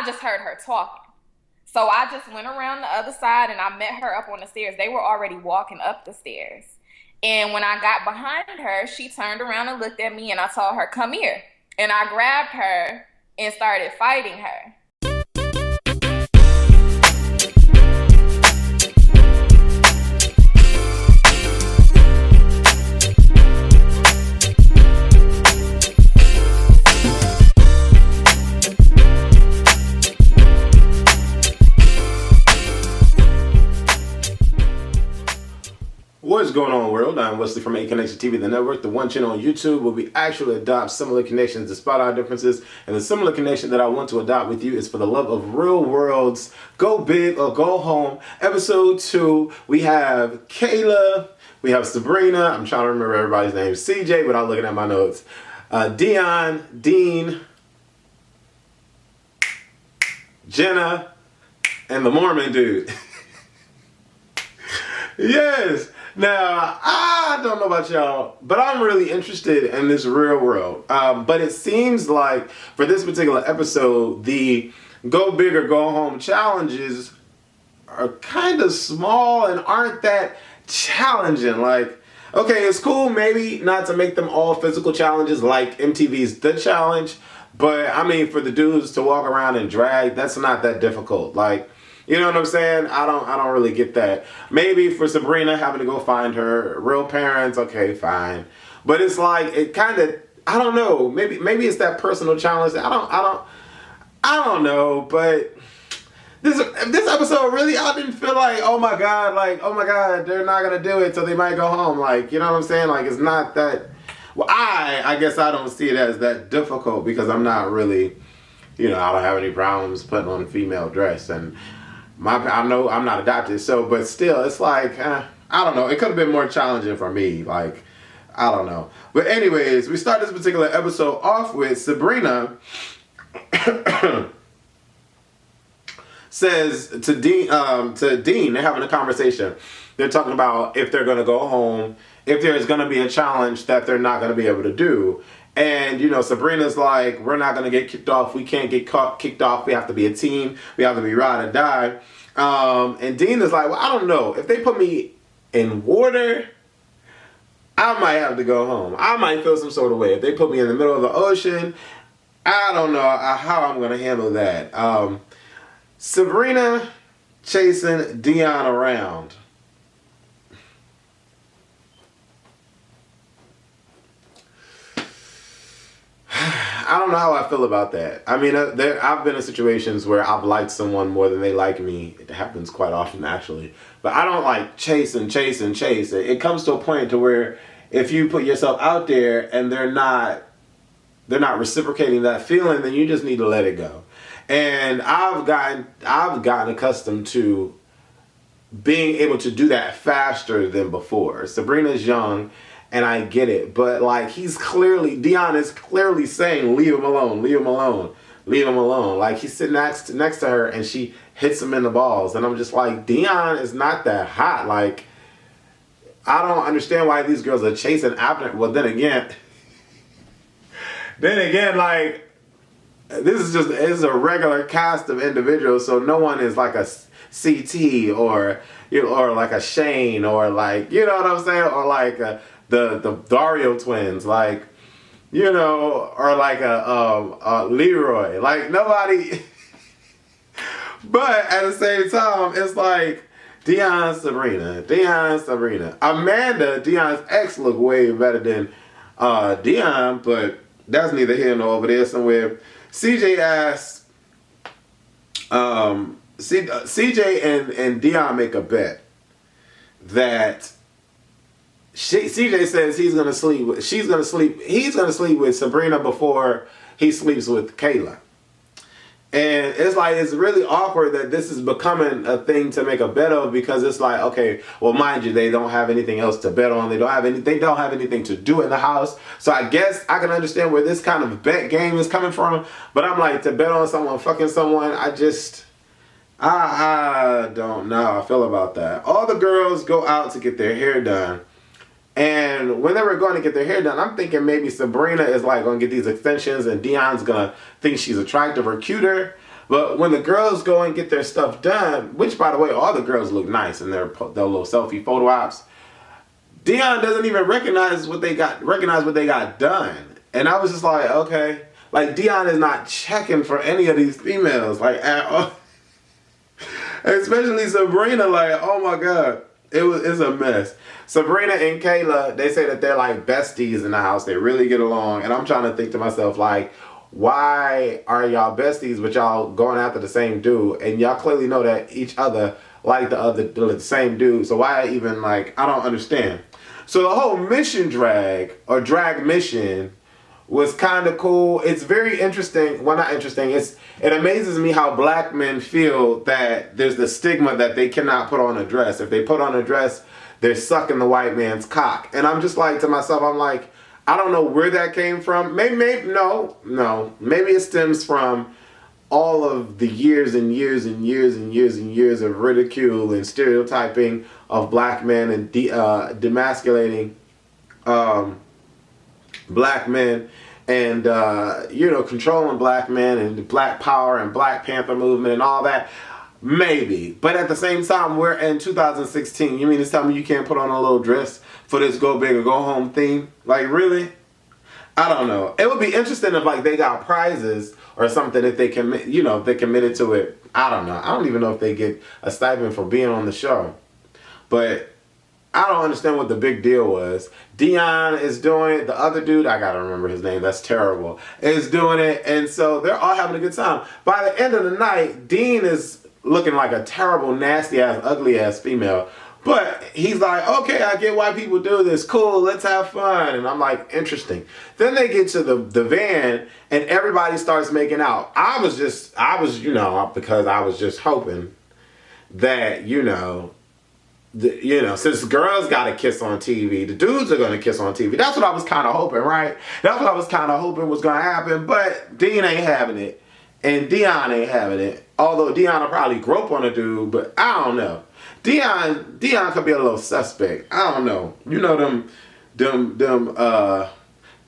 I just heard her talking. So I just went around the other side and I met her up on the stairs. They were already walking up the stairs. And when I got behind her, she turned around and looked at me and I told her, "Come here." And I grabbed her and started fighting her. What's going on, world? I'm Wesley from Aconnectiontv, the network, the one channel on YouTube where we actually adopt similar connections despite our differences. And the similar connection that I want to adopt with you is for the love of real worlds. Go big or go home. Episode 2, we have Kayla, we have Sabrina, I'm trying to remember everybody's name, CJ without looking at my notes, Dion, Dean, Jenna, and the Mormon dude. Yes. Now, I don't know about y'all, but I'm really interested in this real world. But it seems like for this particular episode, the go big or go home challenges are kind of small and aren't that challenging. Like, okay, it's cool maybe not to make them all physical challenges like MTV's The Challenge, but I mean, for the dudes to walk around and drag, that's not that difficult. Like, you know what I'm saying? I don't really get that. Maybe for Sabrina having to go find her real parents, okay, fine. But it's like it kind of, I don't know. Maybe it's that personal challenge. I don't know. But this episode really, I didn't feel like, oh my god, they're not gonna do it, so they might go home. Like, you know what I'm saying? Like, it's not that. Well, I guess I don't see it as that difficult because I'm not really, I don't have any problems putting on a female dress and. I know I'm not adopted, so, but still, it's like, I don't know. It could have been more challenging for me. Like, I don't know. But anyways, we start this particular episode off with Sabrina says to Dean, they're having a conversation. They're talking about if they're going to go home, if there's going to be a challenge that they're not going to be able to do. And, Sabrina's like, we're not going to get kicked off. We can't get kicked off. We have to be a team. We have to be ride or die. And Dean is like, well, I don't know. If they put me in water, I might have to go home. I might feel some sort of way. If they put me in the middle of the ocean, I don't know how I'm going to handle that. Sabrina chasing Dion around. I don't know how I feel about that. I mean, I've been in situations where I've liked someone more than they like me. It happens quite often, actually. But I don't like chase and chase and chase. It comes to a point to where if you put yourself out there and they're not reciprocating that feeling, then you just need to let it go. And I've gotten accustomed to being able to do that faster than before. Sabrina's young. And I get it, but like Dion is clearly saying, leave him alone, leave him alone, leave him alone. Like he's sitting next to her and she hits him in the balls. And I'm just like, Dion is not that hot. Like, I don't understand why these girls are chasing after him. Well, then again, like, this is a regular cast of individuals. So no one is like a CT or like a Shane or like, you know what I'm saying? Or like the Dario twins, like, or like a Leroy, like nobody. But at the same time, it's like Dion, Sabrina. Amanda, Dion's ex, look way better than Dion, but that's neither here nor over there somewhere. CJ asks, CJ and Dion make a bet that CJ says he's gonna sleep with Sabrina before he sleeps with Kayla. And it's like, it's really awkward that this is becoming a thing to make a bet of, because it's like, okay, well, mind you, they don't have anything else to bet on. They don't have anything to do in the house. So I guess I can understand where this kind of bet game is coming from. But I'm like, to bet on someone fucking someone, I don't know how I feel about that. All the girls go out to get their hair done. And when they were going to get their hair done, I'm thinking maybe Sabrina is like going to get these extensions and Dion's going to think she's attractive or cuter. But when the girls go and get their stuff done, which by the way, all the girls look nice in their little selfie photo ops, Dion doesn't even recognize what they got done. And I was just like, okay. Like, Dion is not checking for any of these females. Like, at all. Especially Sabrina, like, oh my God. It's a mess. Sabrina and Kayla, they say that they're like besties in the house. They really get along. And I'm trying to think to myself, like, why are y'all besties but y'all going after the same dude? And y'all clearly know that each other like the same dude. So why even, like, I don't understand. So the whole mission drag mission was kind of cool. It's very interesting. Well, not interesting. It amazes me how black men feel that there's the stigma that they cannot put on a dress. If they put on a dress, they're sucking the white man's cock. And I'm just like to myself, I'm like, I don't know where that came from. Maybe no. Maybe it stems from all of the years and years and years and years and years of ridicule and stereotyping of black men and demasculating black men and controlling black men and the Black Power and Black Panther movement and all that. Maybe. But at the same time, we're in 2016. You mean to tell me you can't put on a little dress for this go big or go home theme? Like, really? I don't know. It would be interesting if, like, they got prizes or something if they if they committed to it. I don't know. I don't even know if they get a stipend for being on the show. But I don't understand what the big deal was. Dion is doing it. The other dude, I gotta remember his name. That's terrible. Is doing it. And so they're all having a good time. By the end of the night, Dean is looking like a terrible, nasty ass, ugly ass female. But he's like, okay, I get why people do this. Cool, let's have fun. And I'm like, interesting. Then they get to the van and everybody starts making out. I was because I was just hoping that, since girls got to kiss on TV, the dudes are going to kiss on TV. That's what I was kind of hoping, right? That's what I was kind of hoping was going to happen. But Dean ain't having it. And Dion ain't having it. Although Dion will probably grope on a dude, but I don't know. Dion could be a little suspect. I don't know. You know them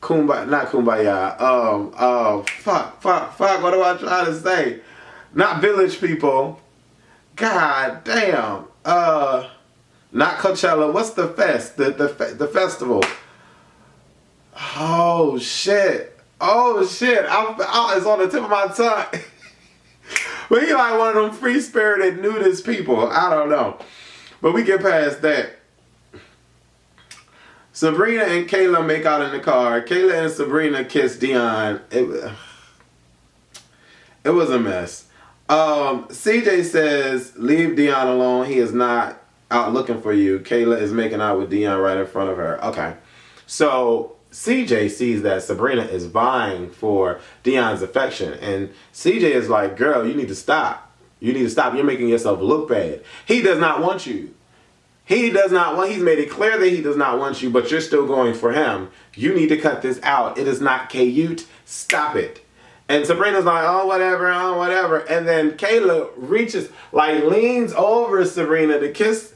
kumbaya, not kumbaya. Fuck, what do I try to say? Not village people. God damn. Not Coachella. What's the fest? The festival. Oh shit. It's on the tip of my tongue. But he like one of them free-spirited nudist people. I don't know. But we get past that. Sabrina and Kayla make out in the car. Kayla and Sabrina kiss Dion. It was a mess. CJ says, leave Dion alone. He is not out looking for you. Kayla is making out with Dion right in front of her. Okay. So CJ sees that Sabrina is vying for Dion's affection. And CJ is like, girl, you need to stop. You're making yourself look bad. He does not want you. He's made it clear that he does not want you, but you're still going for him. You need to cut this out. It is not cute. Stop it. And Sabrina's like, oh, whatever. And then Kayla leans over Sabrina to kiss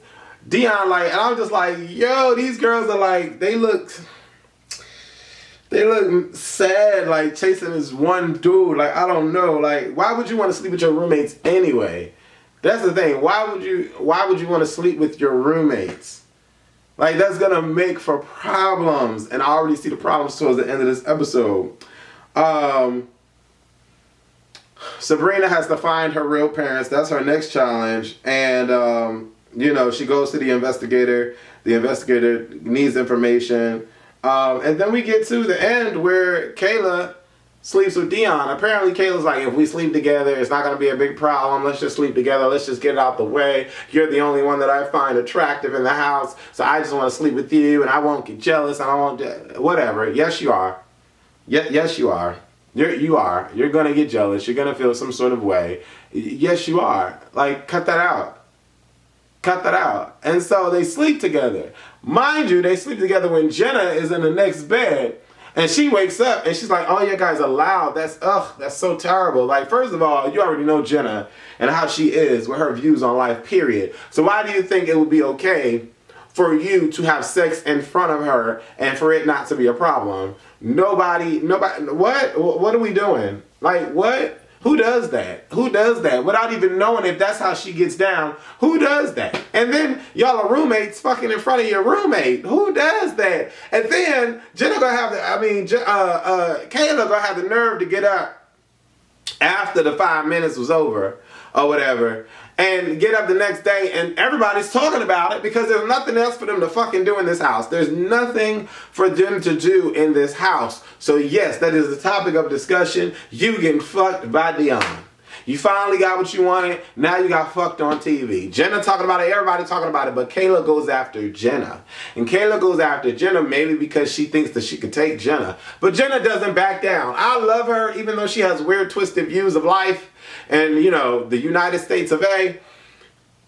Dion, and I'm just like, yo, these girls are like, they look sad, like chasing this one dude. Like, I don't know. Like, why would you want to sleep with your roommates anyway? That's the thing. Why would you want to sleep with your roommates? Like, that's gonna make for problems. And I already see the problems towards the end of this episode. Sabrina has to find her real parents. That's her next challenge. And she goes to the investigator. The investigator needs information. And then we get to the end where Kayla sleeps with Dion. Apparently Kayla's like, if we sleep together, it's not going to be a big problem. Let's just sleep together. Let's just get it out the way. You're the only one that I find attractive in the house. So I just want to sleep with you and I won't get jealous and I won't, whatever. Yes, you are. Yes, you are. You are. You're going to get jealous. You're going to feel some sort of way. Yes, you are. Like, cut that out. And so they sleep together. Mind you, they sleep together when Jenna is in the next bed. And she wakes up and she's like, oh, you guys are loud. That's so terrible. Like, first of all, you already know Jenna and how she is with her views on life, period. So why do you think it would be okay for you to have sex in front of her and for it not to be a problem? Nobody, what are we doing? Like, what? Who does that? Who does that? Without even knowing if that's how she gets down. Who does that? And then y'all are roommates fucking in front of your roommate. Who does that? And then Jenna gonna have Kayla gonna have the nerve to get up after the 5 minutes was over or whatever, and get up the next day and everybody's talking about it because there's nothing else for them to fucking do in this house. There's nothing for them to do in this house. So yes, that is the topic of discussion. You getting fucked by Dion. You finally got what you wanted. Now you got fucked on TV. Jenna talking about it. Everybody talking about it. But Kayla goes after Jenna. And Kayla goes after Jenna maybe because she thinks that she could take Jenna. But Jenna doesn't back down. I love her even though she has weird twisted views of life and, you know, the United States of A.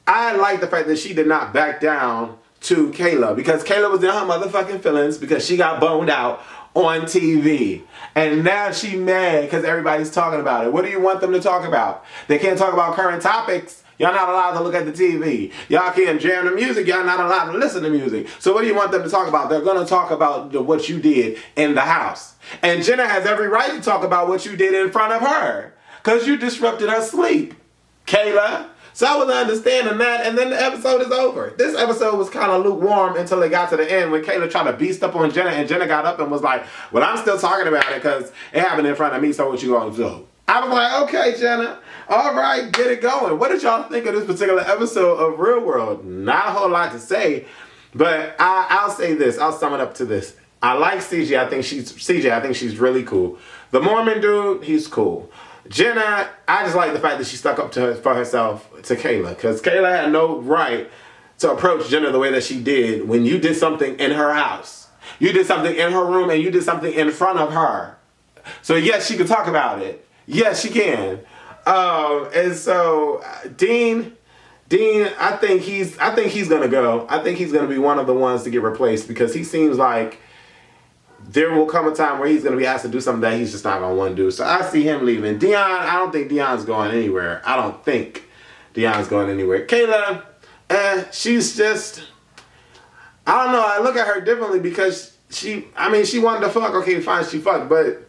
I like the fact that she did not back down to Kayla because Kayla was in her motherfucking feelings because she got boned out on TV. And now she mad because everybody's talking about it. What do you want them to talk about? They can't talk about current topics. Y'all not allowed to look at the TV. Y'all can't jam the music. Y'all not allowed to listen to music. So what do you want them to talk about? They're going to talk about what you did in the house. And Jenna has every right to talk about what you did in front of her because you disrupted her sleep, Kayla. So I was understanding that, and then the episode is over. This episode was kind of lukewarm until it got to the end when Kayla tried to beast up on Jenna, and Jenna got up and was like, well, I'm still talking about it because it happened in front of me, so what you gonna do? I was like, okay, Jenna, all right, get it going. What did y'all think of this particular episode of Real World? Not a whole lot to say, but I'll say this. I'll sum it up to this. I like CJ. I think she's really cool. The Mormon dude, he's cool. Jenna, I just like the fact that she stuck up for herself to Kayla. Because Kayla had no right to approach Jenna the way that she did when you did something in her house. You did something in her room and you did something in front of her. So yes, she can talk about it. Yes, she can. And so Dean, I think he's gonna go. I think he's gonna be one of the ones to get replaced because he seems like there will come a time where he's going to be asked to do something that he's just not going to want to do. So I see him leaving. Dion, I don't think Dion's going anywhere. Kayla, she's just, I don't know. I look at her differently because she wanted to fuck. Okay, fine, she fucked. But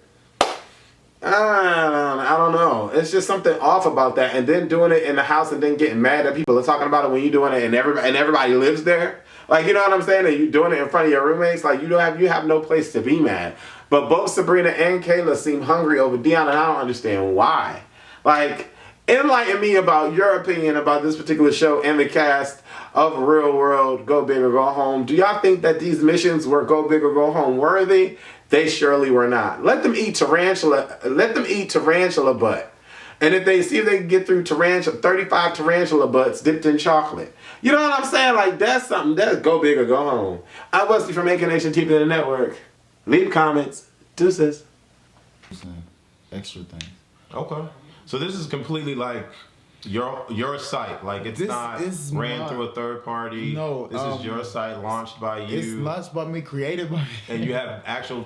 I don't know. It's just something off about that. And then doing it in the house and then getting mad that people are talking about it when you're doing it and everybody lives there. Like, you know what I'm saying? And you doing it in front of your roommates. Like, you have no place to be mad. But both Sabrina and Kayla seem hungry over Dion, and I don't understand why. Like, enlighten me about your opinion about this particular show and the cast of Real World, Go Big or Go Home. Do y'all think that these missions were Go Big or Go Home worthy? They surely were not. Let them eat tarantula butt. And if they see if they can get through 35 tarantula butts dipped in chocolate. You know what I'm saying? Like, that's something. That's Go Big or Go Home. I'm Wesley from Aconnectiontv the network. Leave comments. Deuces. Extra things. Okay. So this is completely like your site. Like, it's not ran through a third party. No. This is your site launched by you. It's launched by me, created by me. And you have actual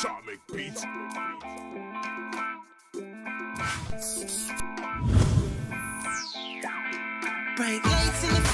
Charlie Beats. Break legs in the